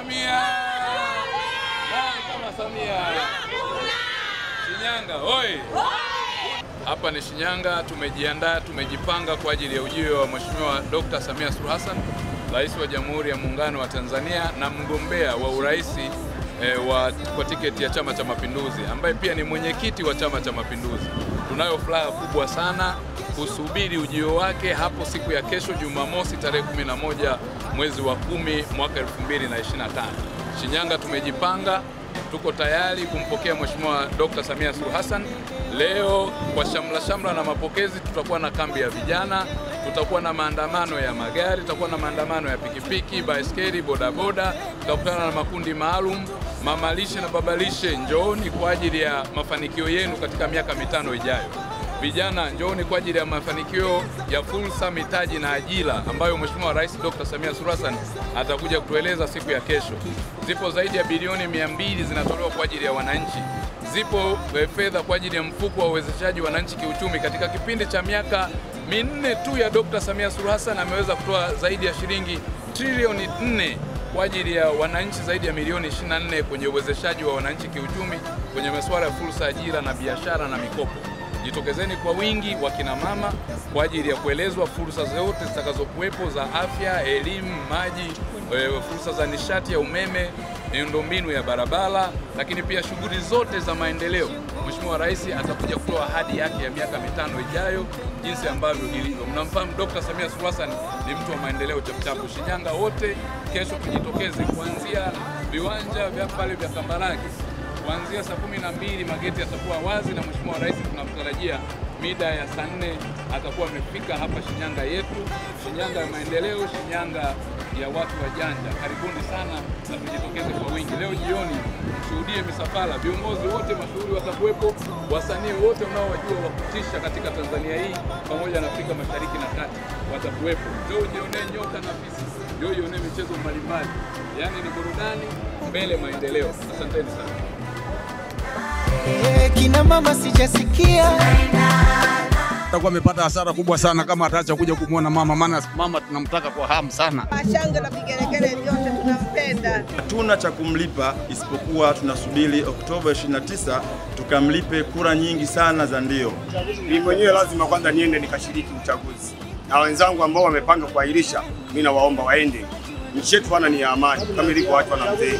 Samia. Nani kama Samia? Shinyanga oi! Hapa ni Shinyanga, tumejiandaa, tumejipanga kwa ajili ya ujio wa Mheshimiwa Dr. Samia Suluhu Hassan, Rais wa Jamhuri ya Muungano wa Tanzania na mgombea wa urais kwa tiketi ya Chama cha Mapinduzi, ambaye pia ni mwenyekiti wa Chama cha Mapinduzi. Tunayo furaha kubwa sana kusubiri ujio wake hapo siku ya kesho Jumamosi tarehe 11 mwezi wa 10 mwaka 2025. Shinyanga tumejipanga, tuko tayari kumpokea Mheshimiwa Dr. Samia Suluhu Hassan. Leo kwa shamla na mapokezi tutakuwa na kambi ya vijana, tutakuwa na maandamano ya magari, tutakuwa na maandamano ya pikipiki, baiskeli, bodaboda, tutakutana na makundi maalum, mamalishe na babalishe. Njooni kwa ajili ya mafanikio yenu katika miaka 5 ijayo. Vijana njooni kwa ajili ya mafanikio ya fursa, mitaji na ajira ambayo Mheshimiwa Rais Dr. Samia Suluhu Hassan atakuja kutueleza siku ya kesho. Zipo zaidi ya bilioni 200 zinatolewa kwa ajili ya wananchi. Zipo fedha kwa ajili ya mfuko wa uwezeshaji wananchi kiuchumi. Katika kipindi cha miaka 4 tu ya Dr. Samia Suluhu Hassan ameweza kutoa zaidi ya shilingi trilioni 4 kwa ajili ya wananchi zaidi ya milioni 24 kwenye uwezeshaji wa wananchi kiuchumi kwenye masuala ya fursa, ajira na biashara na mikopo. Jitokezeni kwa wingi wakina mama kwa ajili ya kuelezwa fursa zote zitakazokuwepo za afya, elimu, maji, fursa za nishati ya umeme, miundombinu ya barabara, lakini pia shughuli zote za maendeleo. Mheshimiwa Rais atakuja kutoa ahadi yake ya miaka 5 ijayo jinsi ambavyo ilivyo. Mnamfahamu Dr. Samia Suluhu Hassan ni mtu wa maendeleo chapchapu. Shinyanga wote kesho tujitokeze kuanzia viwanja vya pale vya Kambarage. Kuanzia saa 12 mageti yatakuwa wazi na Mheshimiwa Rais tunamtarajia mida ya saa 4 atakuwa amefika hapa Shinyanga yetu, Shinyanga ya maendeleo, Shinyanga ya watu wajanja. Karibuni sana na tujitokeze kwa wingi. Leo jioni shuhudie misafara, viongozi wote mashuhuri watakuwepo, wasanii wote unaowajua wa kutisha katika Tanzania hii pamoja na Afrika Mashariki na Kati watakuwepo. Leo jione nyoka na fisi, leo jione michezo mbalimbali. Yaani ni burudani mbele maendeleo. Asanteni sana. Kina mama sijasikia atakuwa amepata hasara kubwa sana kama ataacha kuja kumuona mama, maana mama tunamtaka kwa hamu sana. Shangwe na vigelegele vyote tunampenda. Hatuna cha kumlipa isipokuwa tunasubiri Oktoba 29 tukamlipe kura nyingi sana za ndio. Mimi mwenyewe lazima kwanza niende nikashiriki uchaguzi. Na wenzangu ambao wamepanga kuahirisha, mimi nawaomba waende. Nchi yetu bwana ni ya amani kama ilivyo watu wanamzee.